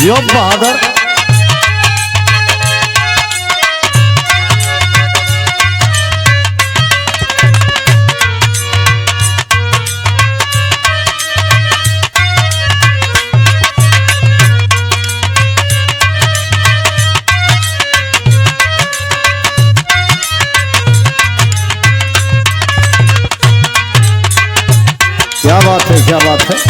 यो बहादुर। क्या बात है, क्या बात है।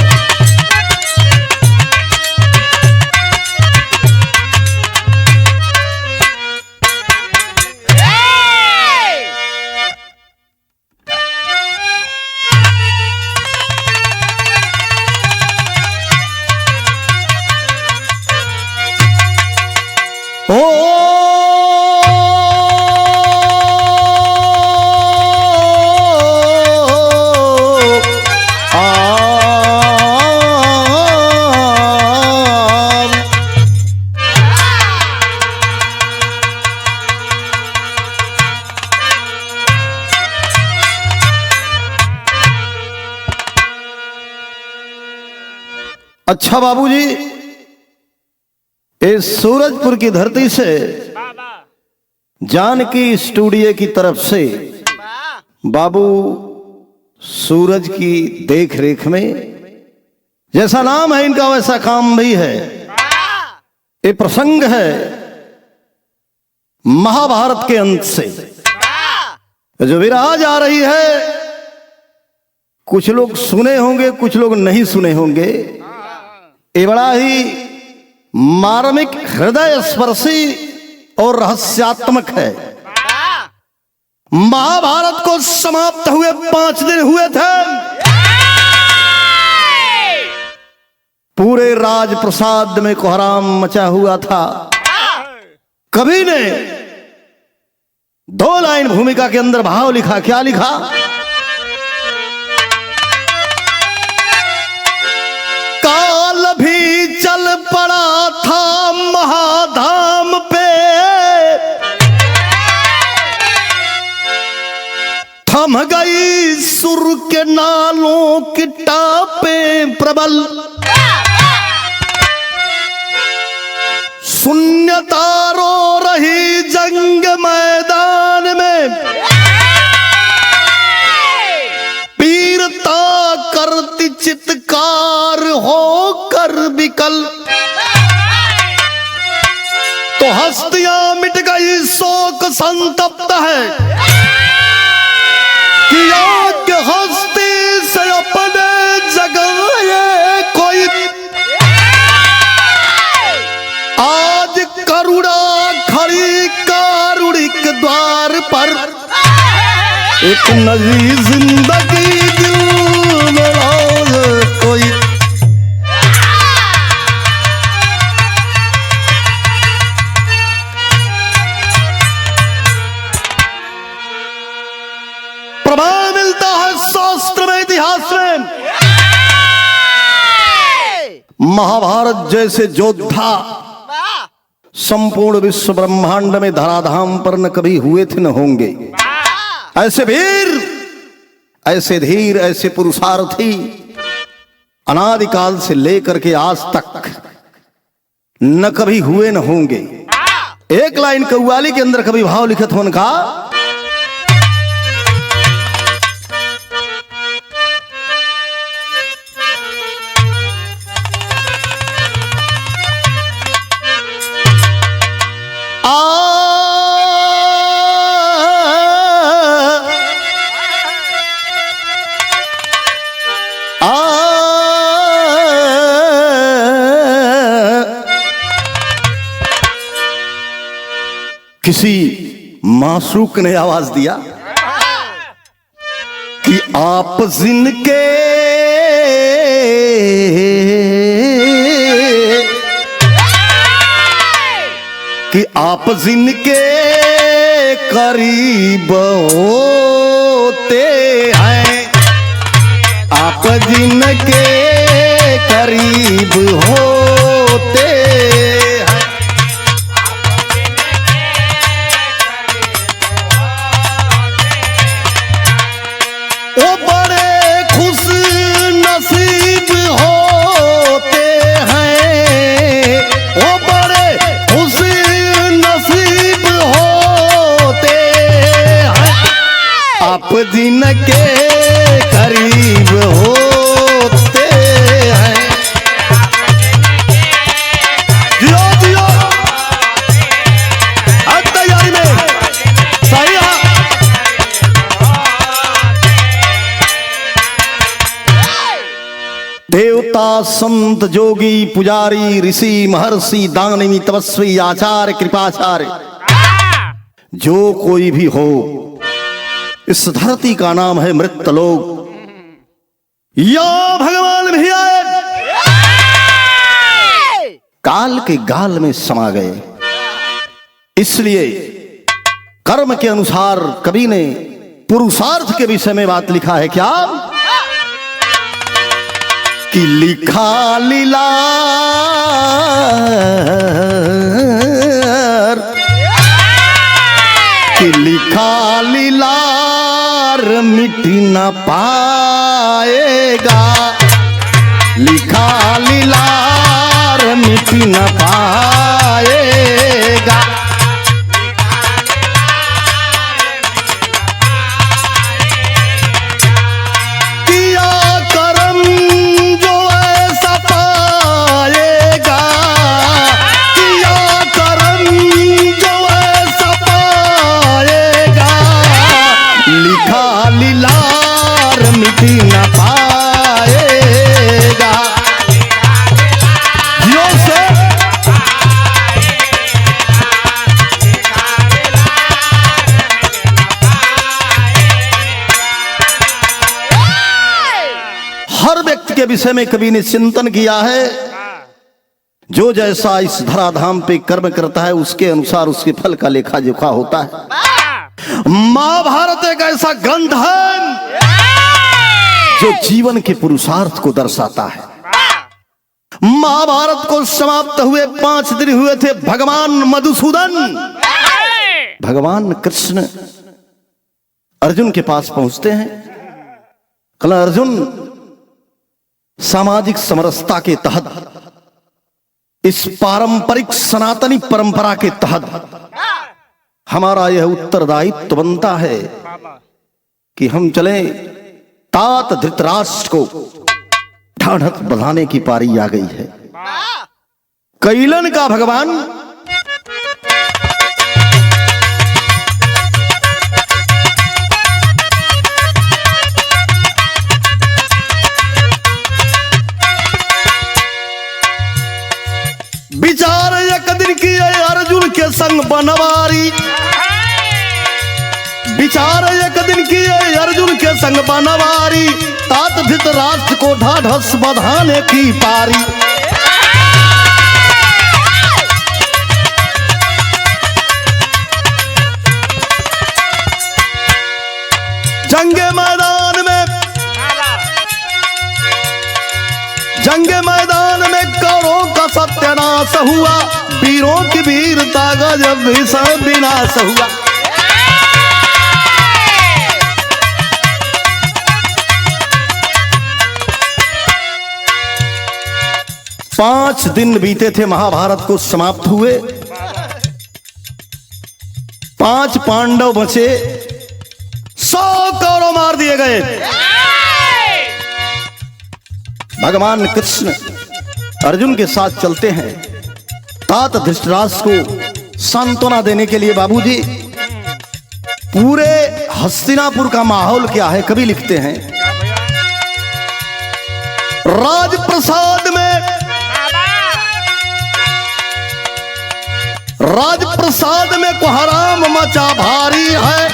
अच्छा बाबूजी, इस सूरजपुर की धरती से जानकी स्टूडियो की तरफ से बाबू सूरज की देख रेख में, जैसा नाम है इनका वैसा काम भी है। ये प्रसंग है महाभारत के अंत से जो विराज आ रही है। कुछ लोग सुने होंगे, कुछ लोग नहीं सुने होंगे। ये बड़ा ही मार्मिक, हृदय स्पर्शी और रहस्यात्मक है। महाभारत को समाप्त हुए 5 दिन हुए थे। पूरे राजप्रसाद में कोहराम मचा हुआ था। कवि ने 2 लाइन भूमिका के अंदर भाव लिखा। क्या लिखा? काल भी चल पड़ा था महाधाम पे, थम गई सुर के नालों की टापे प्रबल, शून्यता रो रही जंग मैदान में, पीरता करती चित्कार होकर विकल, तो हस्तियां मिट गई शोक संतप्त है, कि आग हस्ती से अपने जगाए कोई, आज करुणा खड़ी कारुणिक द्वार पर, एक नई जिंदगी दिल में लाए कोई। प्रमाण मिलता है शास्त्र में, इतिहास में। महाभारत जैसे योद्धा संपूर्ण विश्व ब्रह्मांड में धराधाम पर न कभी हुए थे, न होंगे। ऐसे वीर, ऐसे धीर, ऐसे पुरुषार्थी अनादिकाल से लेकर के आज तक न कभी हुए, न होंगे। एक लाइन कव्वाली के अंदर कभी भाव लिखत होने का, किसी मासूक ने आवाज दिया कि आप जिनके करीब होते हैं, आप जिनके करीब होते हैं, वो बड़े खुश नसीब होते हैं, संत जोगी पुजारी ऋषि महर्षि दानवी तपस्वी आचार्य कृपाचार्य जो कोई भी हो, इस धरती का नाम है मृत्यलोक। या भगवान भी आए, काल के गाल में समा गए। इसलिए कर्म के अनुसार कवि ने पुरुषार्थ के विषय में बात लिखा है क्या कि लिखा लीला कि लिखा लीलार मिट न पाएगा, लिखा लीलार मिट न पाएगा। किया कर्म जो ऐसा पाएगा, किया कर्म जो ऐसा पाएगा, लिखा लीलार मिट न पाएगा। जियो से हर व्यक्ति के विषय में कवि ने चिंतन किया है। जो जैसा इस धराधाम पे कर्म करता है उसके अनुसार उसके फल का लेखा जोखा होता है। महाभारत एक ऐसा ग्रंथ है जो जीवन के पुरुषार्थ को दर्शाता है। महाभारत को समाप्त हुए 5 दिन हुए थे। भगवान मधुसूदन, भगवान कृष्ण अर्जुन के पास पहुंचते हैं। कल अर्जुन, सामाजिक समरसता के तहत, इस पारंपरिक सनातनी परंपरा के तहत हमारा यह उत्तरदायित्व बनता है कि हम चलें। तात धृतराष्ट्र को ढाढ़स बंधाने की पारी आ गई है। कैलन का भगवान विचार एक दिन की अर्जुन के संग बनवारी, विचार एक दिन की अर्जुन के संग बनवारी, तात धृतराष्ट्र को ढाढ़स बंधाने की पारी। जंगे मैदान में कौरवों का सत्यानाश हुआ, वीरों की वीरता गजब भीषण विनाश हुआ। 5 दिन बीते थे, महाभारत को समाप्त हुए। 5 पांडव बचे, 100 कौरव मार दिए गए। भगवान कृष्ण अर्जुन के साथ चलते हैं। तात धृतराष्ट्र को सांत्वना देने के लिए, बाबूजी पूरे हस्तिनापुर का माहौल क्या है, कवि लिखते हैं। राजप्रसाद में कोहराम मचा भारी है,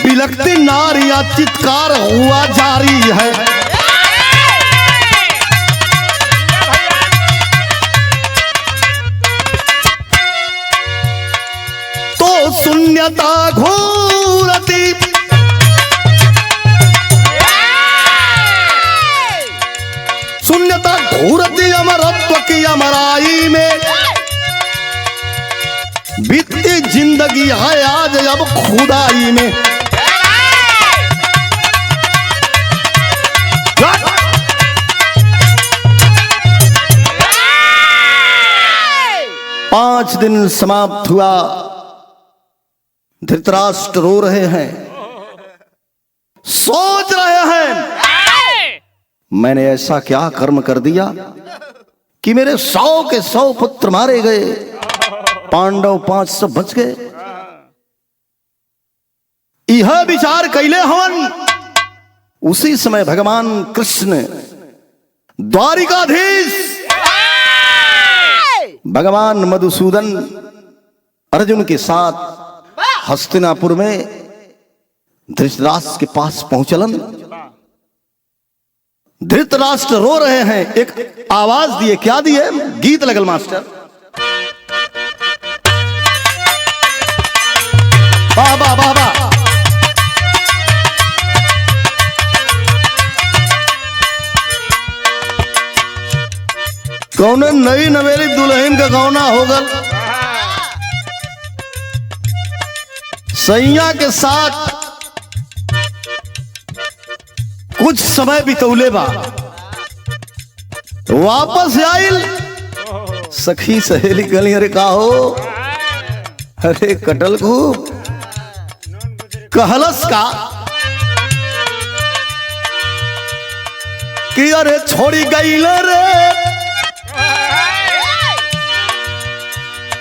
बिलखती नारियां चित्कार हुआ जारी है। तो शून्यता घूरती, शून्यता घूरती अमरत्व की अमराई में, बीतती जिंदगी है आज अब खुदाई में। पांच दिन समाप्त हुआ। धृतराष्ट्र रो रहे हैं, सोच रहे हैं मैंने ऐसा क्या कर्म कर दिया कि मेरे 100 के 100 पुत्र मारे गए, पांडव 500 बच गए। यह विचार कैले हवन। उसी समय भगवान कृष्ण द्वारिकाधीश भगवान मधुसूदन अर्जुन के साथ हस्तिनापुर में धृतराष्ट्र के पास पहुंचलन। धृतराष्ट्र रो रहे हैं, एक आवाज दिए, क्या दिए? गीत लगल मास्टर। वाह वाह वाह वाह। कौन नई नवेली दुल्हन का गौना होगल, सैया के साथ कुछ समय बितौले बा, वापस आइल, सखी सहेली गली, अरे का हो, अरे कटल को कहलस का कि अरे छोड़ी गईल रे,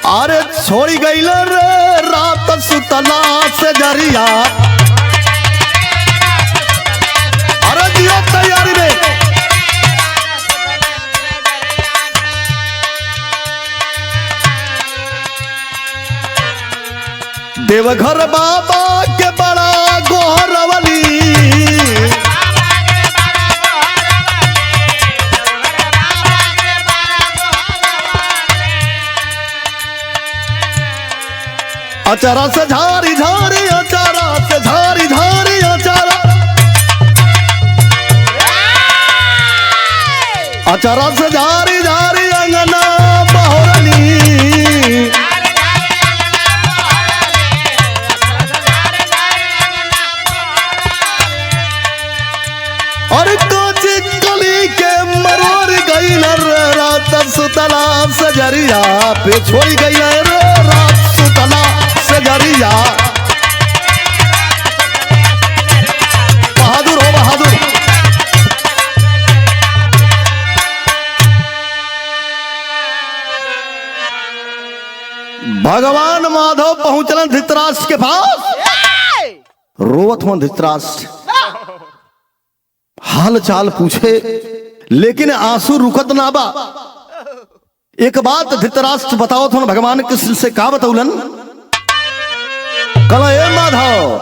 अरे छोड़ी गईल रे रात सुतला से जरिया, अरे दियो तैयारी में, देवघर बाबा के बड़ा गोहरवली, अचारा से झारी झारी, अचारा से झारी झारी, अचारा अचारा से झारी झारी अंगना बहोरनी, और कोची कली के मरोर गईल रात सुतला से जरिया पे छोड़ी गई रे, रात सुतला से जरिया। बहादुर हो बहादुर। भगवान माधव पहुंचलन धृतराष्ट्र के पास, रोवत हुआ धृतराष्ट्र, हाल चाल पूछे लेकिन आंसू रुकत ना बा। एक बात धृतराष्ट्र बताओ तो भगवान कृष्ण से का बतौलन, कल ए माधव,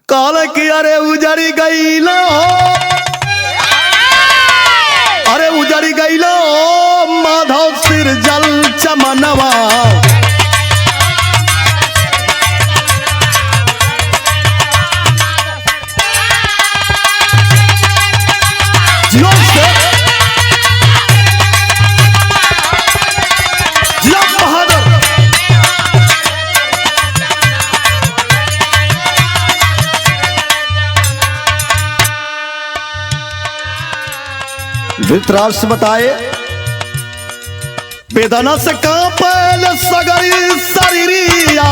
कल कि अरे उजड़ी गईलो, अरे उजड़ी गईलो माधव सिर जल चमनवा, धृतराष्ट्र बताए, वेदना से कांपल सगरी शरीरिया,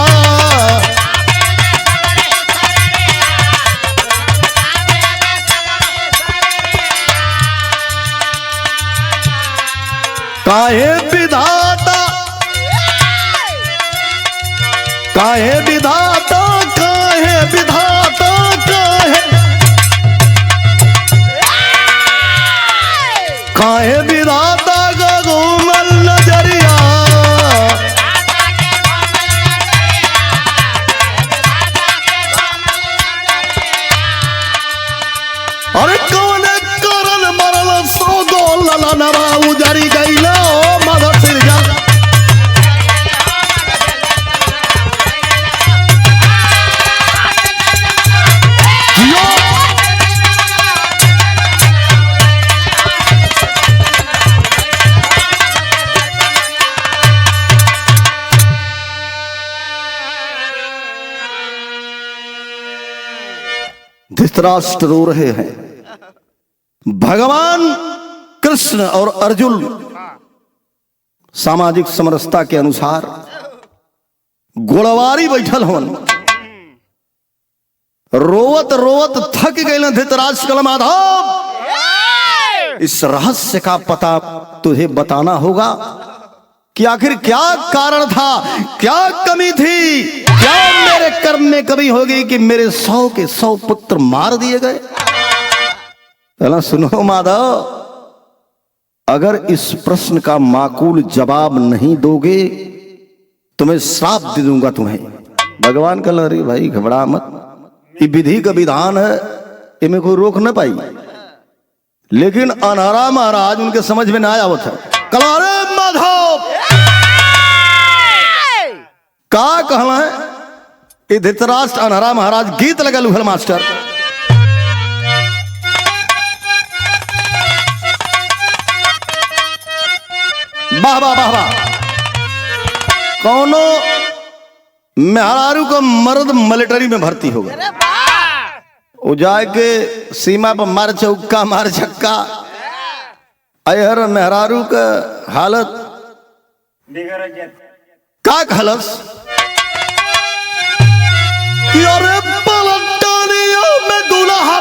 काहे विधाता, काहे विधाता, काहे विधाता, काहे विधाता का घूमल नजरिया, अरे कौन करन मरल सो गो ललनवा, उजड़ी गईलो माधव सिर जल, धृतराष्ट्र रो रहे हैं। भगवान कृष्ण और अर्जुन सामाजिक समरसता के अनुसार गोलवारी बैठल होन, रोवत रोवत थक गए धृतराष्ट्र कल माधव, इस रहस्य का पता तुझे बताना होगा कि आखिर क्या कारण था, क्या कमी थी, क्या मेरे कर्म में कमी होगी कि मेरे 100 के 100 पुत्र मार दिए गए। पहला सुनो माधव, अगर इस प्रश्न का माकूल जवाब नहीं दोगे तो मैं श्राप दे दूंगा तुम्हें। भगवान कल अरे भाई घबरा मत, ये विधि का विधान है, इन्हें कोई रोक न पाई। लेकिन अनहरा महाराज उनके समझ में ना आया था। कलारे माधव का कहना है, ये धृतराष्ट्र अनहरा महाराज गीत लगा लूहल मास्टर। वाह वाह वाह वाह। कौनो मेहरारू का मर्द मिलिट्री में भर्ती होगा, वो जाके सीमा पर मार चौका मार छक्का, अहर मेहरारू का हालत का खलस कि अरे पलटनिया में दूल्हा,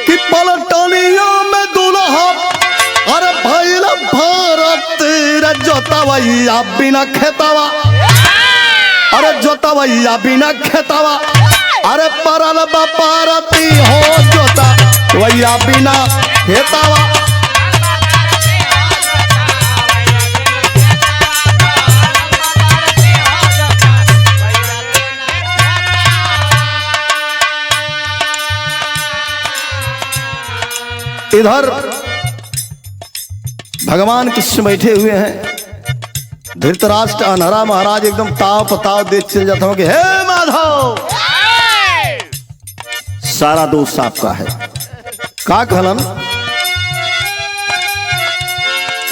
कि पलटनिया में दूल्हा, अरे भैला भारत जोतवैया बिना खेतवा, अरे जोतवैया बिना खेतवा, अरे परल बपारती हो जोता वैया बिना खेतवा। इधर भगवान कृष्ण बैठे हुए हैं, धृतराष्ट्र अनहरा महाराज एकदम ताव पताव देख चल जाता हूं कि हे माधव सारा दोष आपका है। का कहलन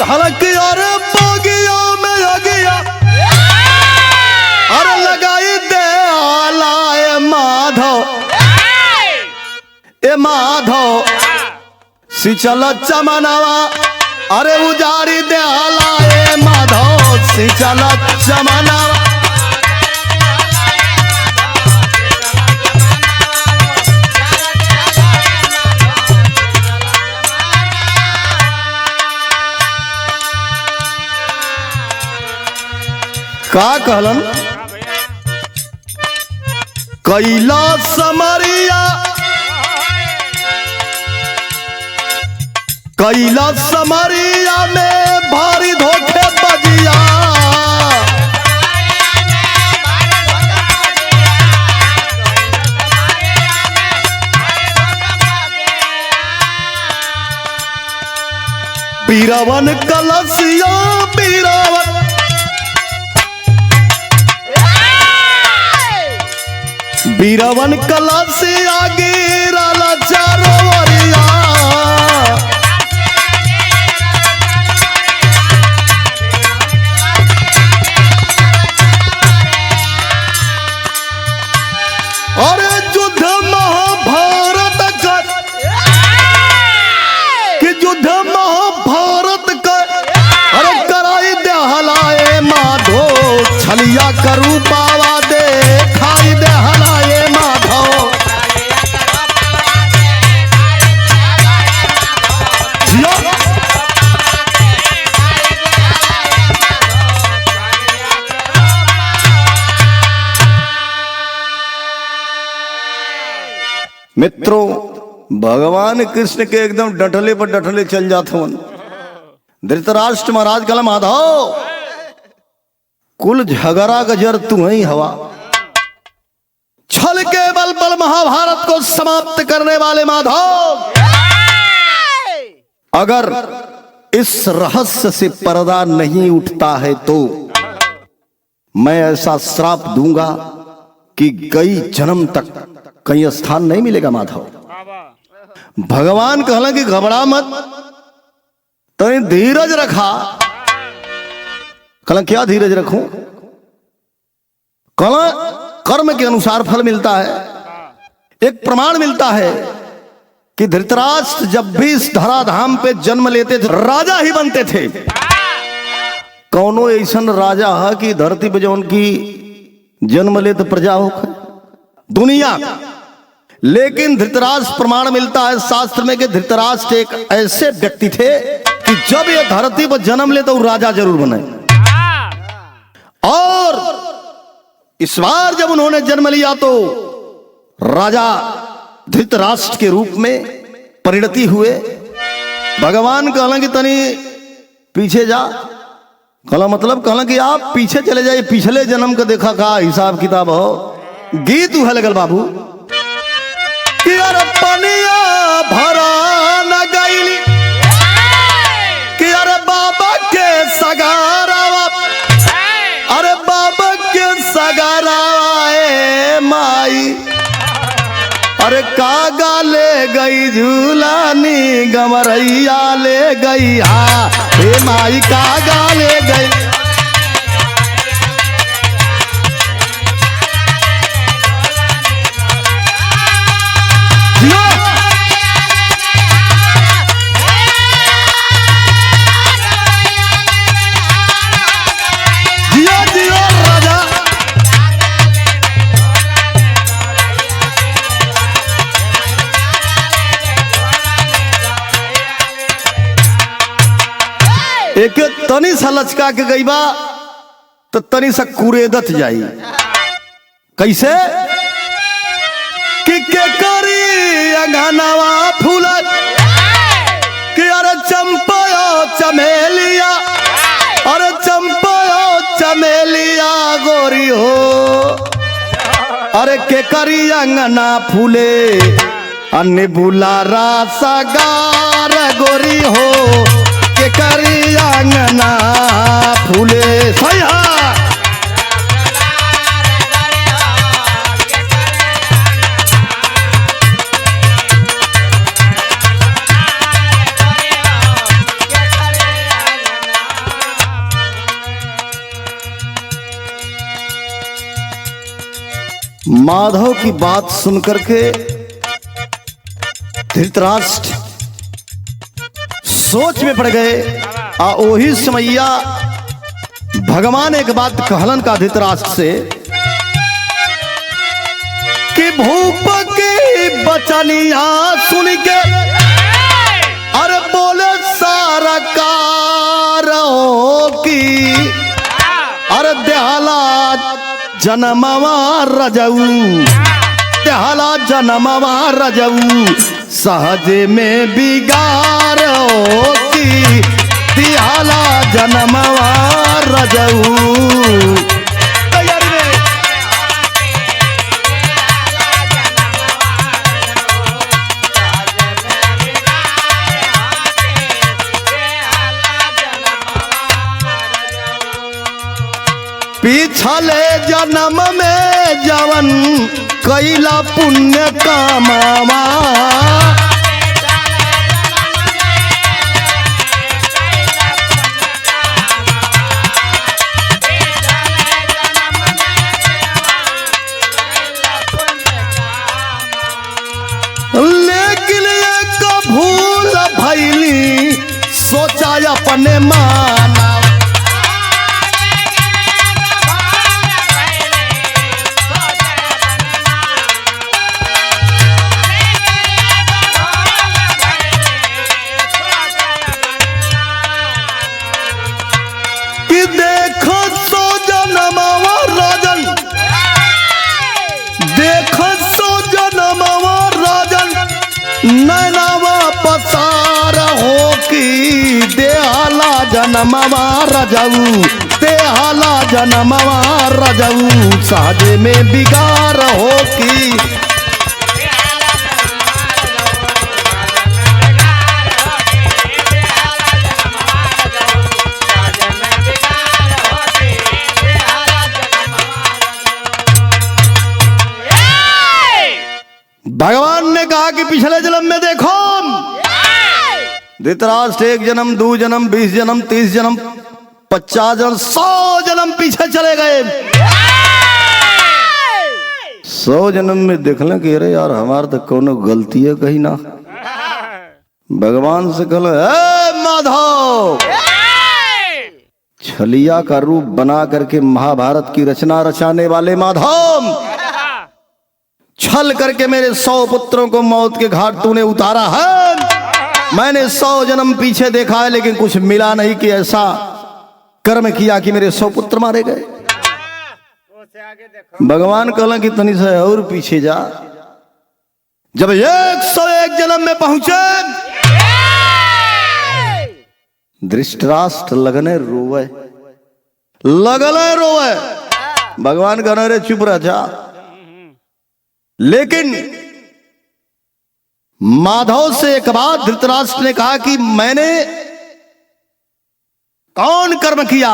हालांकि अरे बगिया में अगिया, अरे लगाई दे आलाए माधव, ए माधव सिंचल चमनवा, अरे उजारी दे आलाए माधव सिंचल चमनवा। का कहलन कैला समरिया, कैला समरिया में भारी धोखे बजिया, बीरावन कलसिया बीरावन, बीरावन कलसिया गिरला चारो वरिया, अरे युद्ध महाभारत का, कि युद्ध महाभारत का, अरे कराई दे हलाए माधो छलिया करू पावा दे खाई दे हलाए माधो। मित्रों भगवान कृष्ण के एकदम डटले पर डटले चल जाते हैं। धृतराष्ट्र महाराज कल माधव कुल झगड़ा का जड़ तू ही हवा, छल के बल बल महाभारत को समाप्त करने वाले माधव, अगर इस रहस्य से पर्दा नहीं उठता है तो मैं ऐसा श्राप दूंगा कि कई जन्म तक कहीं स्थान नहीं मिलेगा माधव। भगवान कहला कि घबरा मत, तो धीरज रखा। कहला क्या धीरज रखूं? कहला कर्म के अनुसार फल मिलता है। एक प्रमाण मिलता है कि धृतराष्ट्र जब भी इस धराधाम पे जन्म लेते थे राजा ही बनते थे। कौनो ऐसा राजा है कि धरती पे जो उनकी जन्म लेते प्रजा हो दुनिया। लेकिन धृतराष्ट्र प्रमाण मिलता है शास्त्र में कि धृतराष्ट्र एक ऐसे व्यक्ति थे कि जब ये धरती पर जन्म ले तो राजा जरूर बने। और इस बार जब उन्होंने जन्म लिया तो राजा धृतराष्ट्र के रूप में परिणति हुए भगवान कहला कि तनी पीछे जा। कहला मतलब कहला कि आप पीछे चले जाइए, पिछले जन्म का देखा का हिसाब किताब हो। गीत उहे लगल बाबू कि अरे पनिया भरा न गईली कि अरे बाबा के सगारावा, अरे बाबा के सगारावा ए माई, अरे कागा ले गई झूलानी गमरैया ले गई हा, हे माई कागा ले गई। एक तनी सा लचका के गई बा तो तनी सा कुरेदत जाई। कैसे कि के करी अंगनावा फूला कि अरे चंपा चमेलिया, अरे चंपा चमेलिया गोरी हो, अरे के करी अंगना फूले अन्य बुलारा सगार गोरी हो, के करी अंगना फूले सया। माधव की बात सुनकर के धृतराष्ट्र सोच में पड़ गए। आ ओही समैया भगवान एक बात कहलन का धृतराष्ट्र से कि भूप की बचनिया सुन के अरे बोले सारा कारो की, अरे देहाला जनमवा रजऊ, देहाला जनमवा रजऊ, सहजे में बिगार की, दिहाला जनमवा रजऊ। पिछले जन्म में जवन कैला पुण्य कामावा, लेकिन एक भूल भैली सोचा अपने माना, नैनावा पसार हो की, देहाला जनमवा रजऊ, देहाला जनमवा रजऊ, साजे में बिगार हो की। भगवान ने कहा कि पिछले जन्म में देखो धृतराष्ट्र 1 जन्म 2 जन्म 20 जन्म 30 जन्म 50 जन्म 100 जन्म पीछे चले गए। 100 जन्म में देखल कि अरे यार हमार तो कोनो गलती है कहीं ना। भगवान से कहल माधव, छलिया का रूप बना करके महाभारत की रचना रचाने वाले माधव, छल करके मेरे 100 पुत्रों को मौत के घाट तूने उतारा है। मैंने 100 जन्म पीछे देखा है लेकिन कुछ मिला नहीं कि ऐसा कर्म किया कि मेरे 100 पुत्र मारे गए। भगवान कहला कि तनी से और पीछे जा। जब 101 जन्म में पहुंचे धृतराष्ट्र लगने रोवे, लगले रोवे। भगवान कहने रे चुप रह जा। लेकिन माधव से एक बात धृतराष्ट्र ने कहा कि मैंने कौन कर्म किया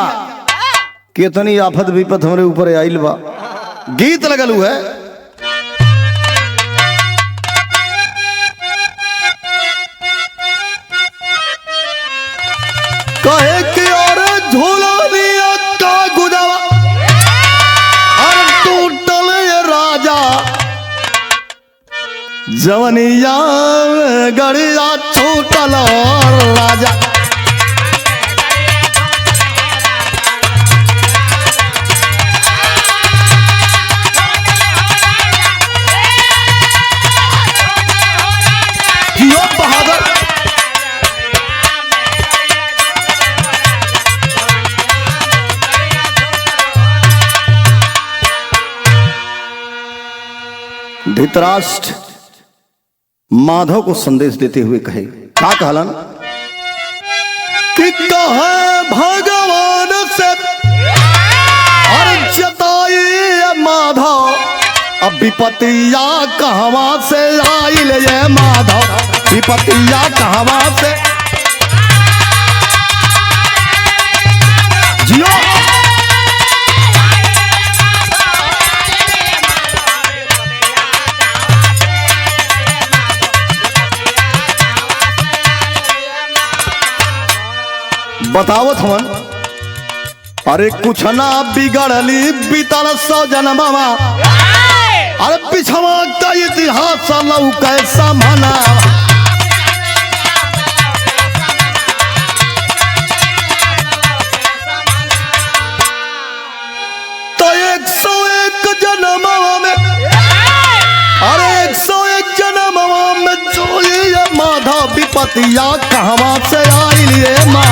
कितनी आफत विपत हमारे ऊपर आइल बा। गीत लगल हुआ है, कहे कि और झूला दिया का गुदावा और टूटल ये राजा जवनिया गड़िया छूटल राजा। धृतराष्ट्र माधव को संदेश देते हुए कहे, क्या कहलन कि कहे भगवान से और जताई माधव अब विपतिया कहवा से आइल ये माधव, विपतिया कहवा से जियो। बतावत हमन, अरे कुछ ना बिगड़ली बीतल 100 जन्मवा, अरे पिछवा का इतिहास लऊ कैसा मना। तो 101 जन्मवा में, अरे 101 जन्मवा में जो ये माधव विपतिया कहवा से आइल ये माधव।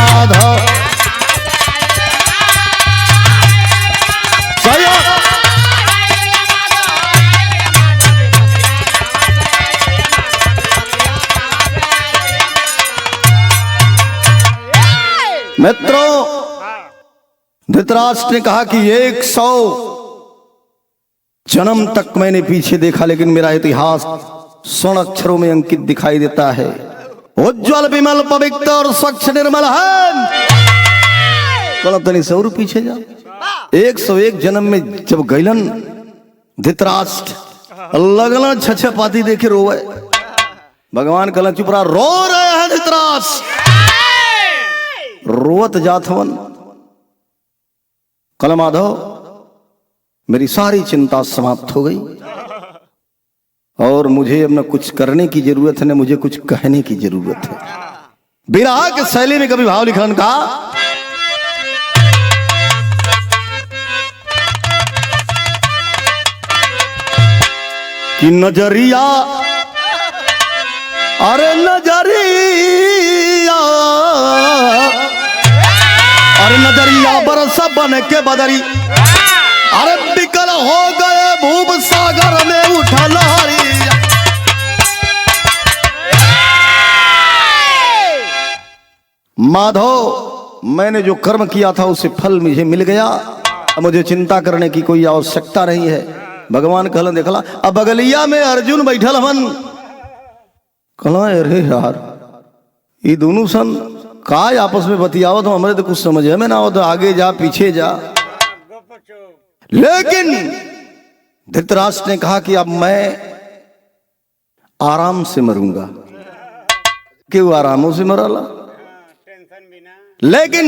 मित्रों, धृतराष्ट्र ने कहा कि 100 जन्म तक मैंने पीछे देखा, लेकिन मेरा इतिहास स्वर्ण अक्षरों में अंकित दिखाई देता है। उज्ज्वल विमल पवित्र और स्वच्छ निर्मल है। तनी सौर पीछे जा। 101 जन्म में जब गैलन धृतराष्ट्र लगन छछपाती देखे रोवे। भगवान कहला चुप रहा, रो रहे हैं धृतराष्ट्र, रोवत जात हवन। कहला माधव मेरी सारी चिंता समाप्त हो गई और मुझे अब न कुछ करने की जरूरत है न मुझे कुछ कहने की जरूरत है। विरह के शैली में कभी भाव लिखन का कि नजरिया, अरे नजरिया, अरे नजरिया बरस बन के बदरी, अरे बिकल हो गए भूप सागर में उठा लहरी। माधव मैंने जो कर्म किया था उसे फल मुझे मिल गया, अब मुझे चिंता करने की कोई आवश्यकता नहीं है। भगवान कहलन देखला, अब बगलिया में अर्जुन बैठल हवन। कहला अरे यार ये दोनों सन का आपस में बतियावत हो, हमारे तो कुछ समझ में ना हो, तो आगे जा पीछे जा। लेकिन धृतराष्ट्र ने कहा कि अब मैं आराम से मरूंगा। क्यों आरामों से मराला? लेकिन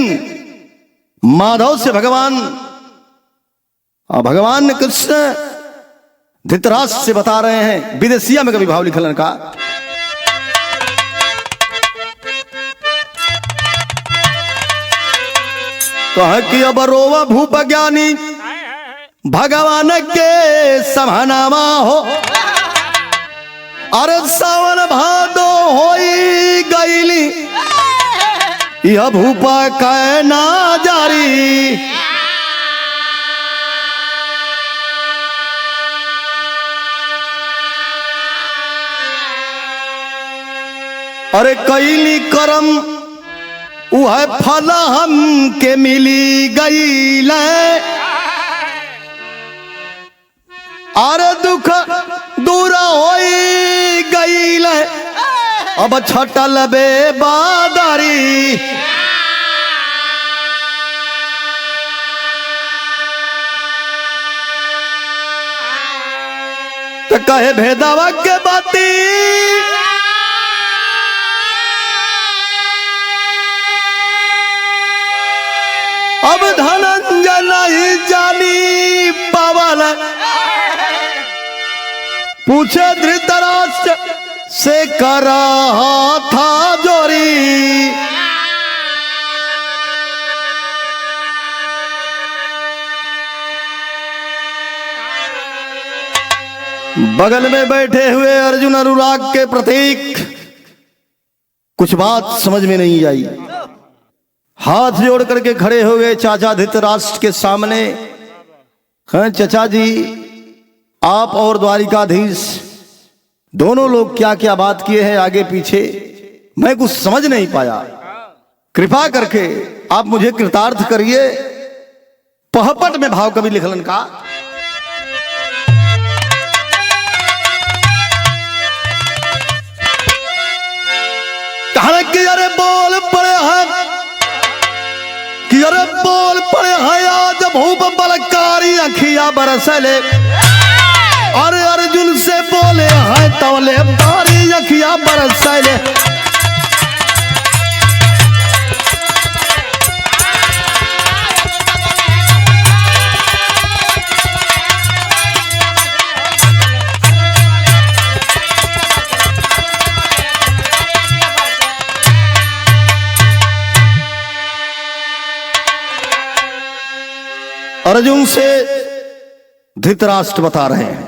माधव से भगवान कृष्ण धृतराष्ट्र से बता रहे हैं, विदेशिया में कभी भाव लिखलन का कह कि अब रोवा भूप ज्ञानी भगवान के समानामा हो, अरे सावन भादो होई गईली यह भूपा कहना जारी। अरे कैली करम वह फल हम के मिली गई ले, अरे दुख दूर होई गई ले, अब छटल बे बादारी। तो कहे भेदावा के बाती, अब धनंजय नहीं जानी पावल, पूछे धृतराष्ट्र से करा था जोरी। बगल में बैठे हुए अर्जुन अनुराग के प्रतीक कुछ बात समझ में नहीं आई, हाथ जोड़ करके खड़े हो गए चाचा धृतराष्ट्र के सामने। हैं चाचा जी, आप और द्वारिकाधीश दोनों लोग क्या क्या बात किए हैं आगे पीछे, मैं कुछ समझ नहीं पाया। कृपा करके आप मुझे कृतार्थ करिए। पहपट में भाव कवि लिखलन का, कि अरे बोल पड़े हैं, कि अरे बोल पड़े हैं आज भूप बलकारी अखिया बरसले। अरे अर्जुन से बोले हैं तवले बारी अखिया बरसले। अर्जुन से धृतराष्ट्र बता रहे हैं,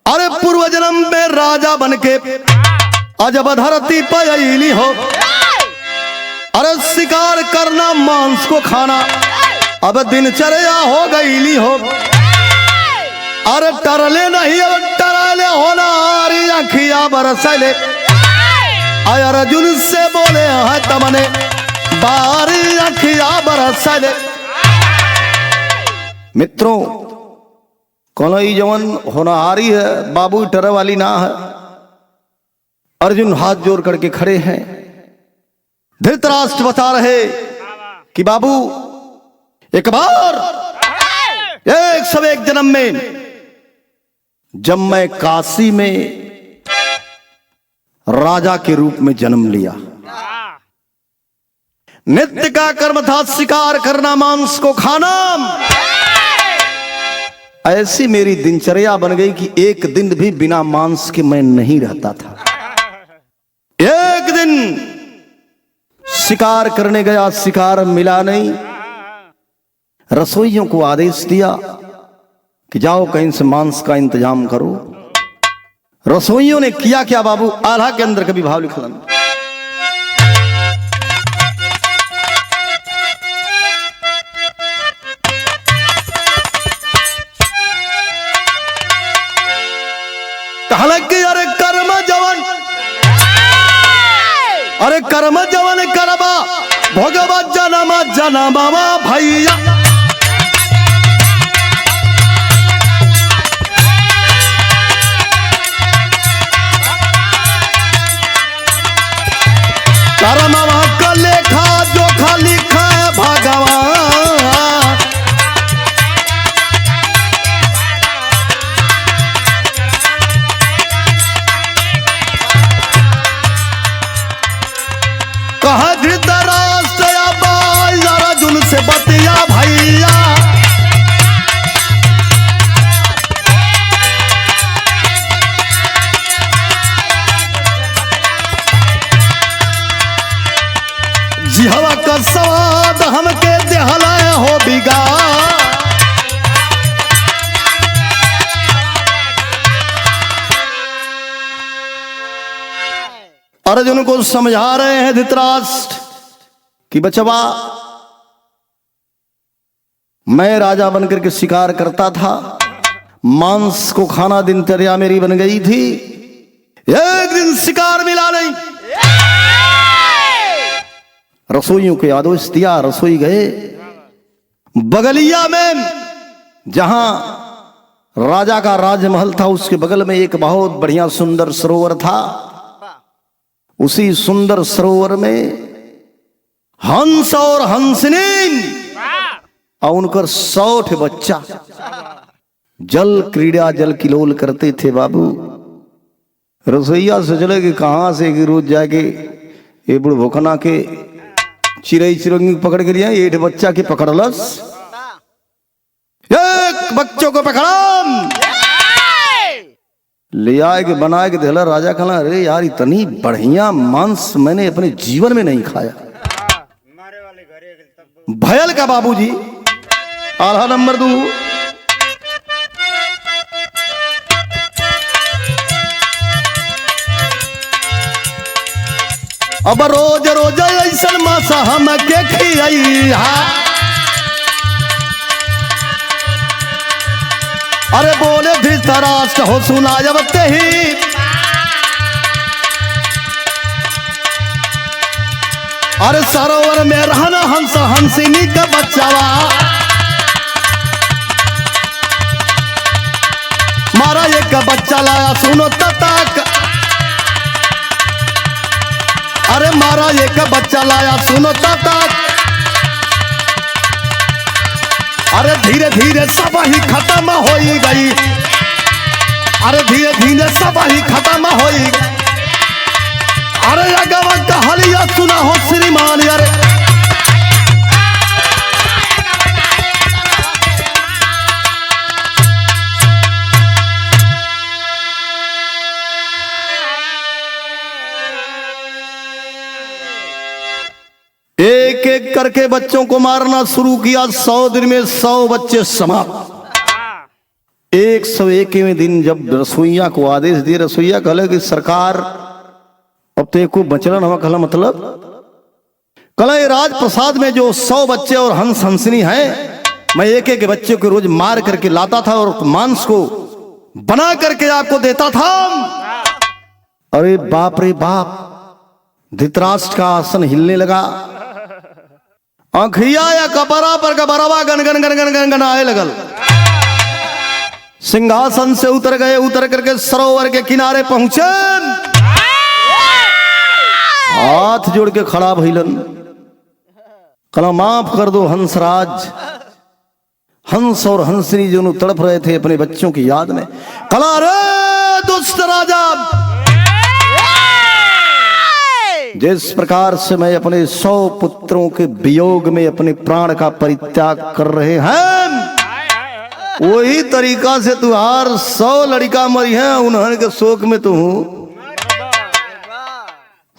अरे पूर्व जन्म में राजा बनके अजब धरती पर अइली हो, अरे शिकार करना मांस को खाना अब दिनचर्या हो गईली हो। अरे टरले नहीं अब टरले होना आरी अखिया बरसले। अर्जुन से बोले हैं तमने बारी अखिया बरसले। मित्रों, कोनो ई जवन होनहारी है बाबू टरे वाली ना है। अर्जुन हाथ जोड़ करके खड़े हैं। धृतराष्ट्र बता रहे कि बाबू एक बार एक सब एक जन्म में जब मैं काशी में राजा के रूप में जन्म लिया, नित्य का कर्म था शिकार करना मांस को खाना। ऐसी मेरी दिनचर्या बन गई कि एक दिन भी बिना मांस के मैं नहीं रहता था। एक दिन शिकार करने गया, शिकार मिला नहीं। रसोइयों को आदेश दिया कि जाओ कहीं से मांस का इंतजाम करो। रसोइयों ने किया क्या बाबू, आल्हा के अंदर कभी भाव लिखलन। हालांकि अरे कर्म जवन, अरे कर्म जवन करबा भोगवा जन्म जन्मवा भैया। कर्मवा का लेखा जोखा लिखा है भगवान। कहा धृतराष्ट्र अर्जुन से बतिया भैया। जिहवा का स्वाद हमके देहला हो बिगा। अर्जुन को समझा रहे हैं धृतराष्ट्र कि बचवा, मैं राजा बनकर के शिकार करता था, मांस को खाना दिनचर्या मेरी बन गई थी। एक दिन शिकार मिला नहीं, रसोइयों के आदेश दिया, रसोई गए। बगलिया में जहां राजा का राजमहल था उसके बगल में एक बहुत बढ़िया सुंदर सरोवर था। उसी सुंदर सरोवर में हंस और हंसनी और उनकर 100 बच्चा जल क्रीड़ा जल किलोल करते थे। बाबू रसोईया सोचले कि कहां से कि रोज जाके ये बुढ़ भोकना के चिड़ई चिरंगी पकड़ के लिया, 8 बच्चा के पकड़लस, एक बच्चों को पकड़ा ले आए के बनाए के देला। राजा कहला अरे यार इतनी बढ़िया मांस मैंने अपने जीवन में नहीं खाया। भयल का बाबूजी आधा नंबर 2। अब रोज रोज ऐसन मासा हम के खियाई। अरे बोले धृतराष्ट्र हो सुना जब ते ही, अरे सरोवर में रहना हंस हंसिनी का बच्चावा, मारा एक बच्चा लाया सुनो तक, अरे मारा एक बच्चा लाया सुनो तक, अरे धीरे धीरे सब ही खत्म हो गई, अरे धीरे धीरे सब ही खत्म हो गई। अरे अगवा कहलिया सुना हो श्रीमान, अरे एक एक करके बच्चों को मारना शुरू किया। 100 दिन में 100 बच्चे समाप्त। 101वें दिन जब रसोईया को आदेश दिए, रसोईया कहले कि सरकार अब तो को बचलन हवा। कहला मतलब? कहला राजप्रसाद में जो 100 बच्चे और हंस हंसनी है, मैं एक एक बच्चे को रोज मार करके लाता था और मांस को बना करके आपको देता था। अरे बाप रे बाप, धृतराष्ट्र का आसन हिलने लगा, आंखिया या कपरा पर कपरावा गन गन गन गन गन गन आए लगल। सिंहासन से उतर गए, उतर करके सरोवर के किनारे पहुंचे, हाथ जोड़ के खड़ा भइलन। कला माफ कर दो हंसराज। हंस और हंसनी जो तड़प रहे थे अपने बच्चों की याद में। कला रे दुष्ट राजा, जिस प्रकार से मैं अपने 100 पुत्रों के वियोग में अपने प्राण का परित्याग कर रहे हैं, वही तरीका से तुहार 100 लड़का मरी हैं, उन्होंने के शोक में तू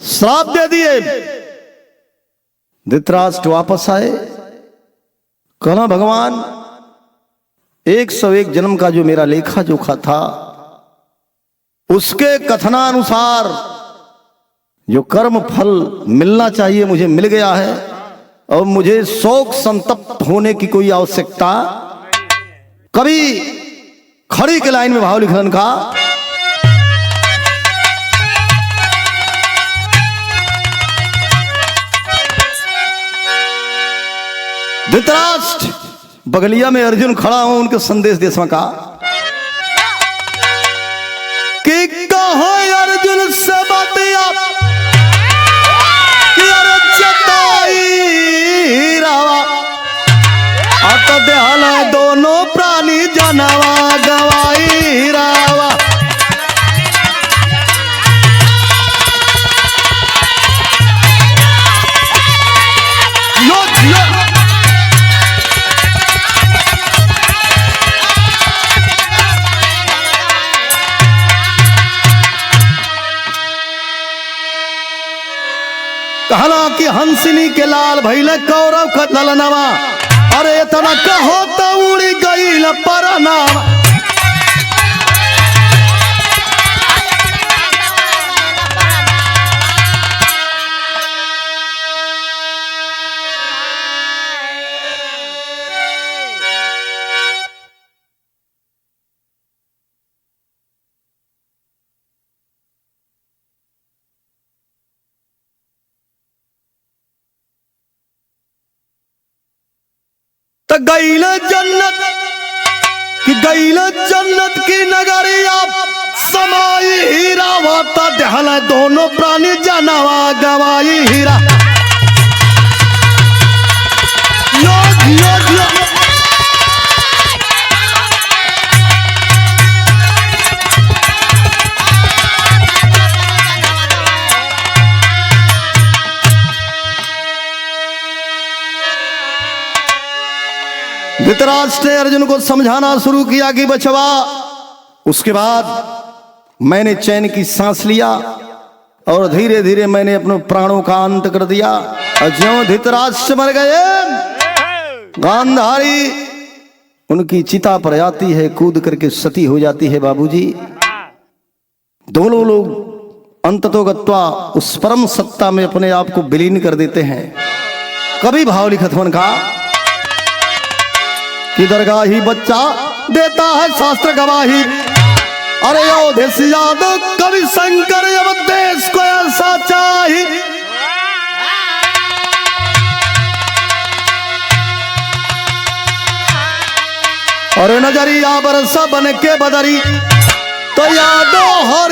श्राप दे दिए। धृतराष्ट्र वापस आए, कहना भगवान 101 जन्म का जो मेरा लेखा जोखा था, उसके कथनानुसार जो कर्म फल मिलना चाहिए मुझे मिल गया है, और मुझे शोक संतप्त होने की कोई आवश्यकता। कभी खड़ी के लाइन में भाव लिखन का, धृतराष्ट्र बगलिया में अर्जुन खड़ा हो, उनके संदेश देशवा का कि कहो अर्जुन से बतिया दयाल दोनों प्राणी जानवा गवाई रावा। कहला कि हंसिनी के लाल भैले कौरव का ललनवा, अरे इतना कहो तो उड़ी गई परनावा। तो गईल जन्नत कि गईल जन्नत की नगरिया समाई हीरा वाता दहल दोनों प्राणी जानवा गवाई हीरा। योग योग योग धृतराष्ट्र ने अर्जुन को समझाना शुरू किया कि बचवा, उसके बाद मैंने चैन की सांस लिया और धीरे धीरे मैंने अपने प्राणों का अंत कर दिया। और ज्यों धृतराष्ट्र मर गए, गांधारी उनकी चिता पर आती है, कूद करके सती हो जाती है। बाबूजी, दोनों लोग अंततोगत्वा उस परम सत्ता में अपने आप को विलीन कर देते हैं। कभी भाव लिखत मन का कि दरगाही बच्चा देता है शास्त्र गवाही। अरे योधेश यादव कवि शंकर अब देश को ऐसा चाहिए। अरे नजरिया बरसा बन के बदरी तो यादव हर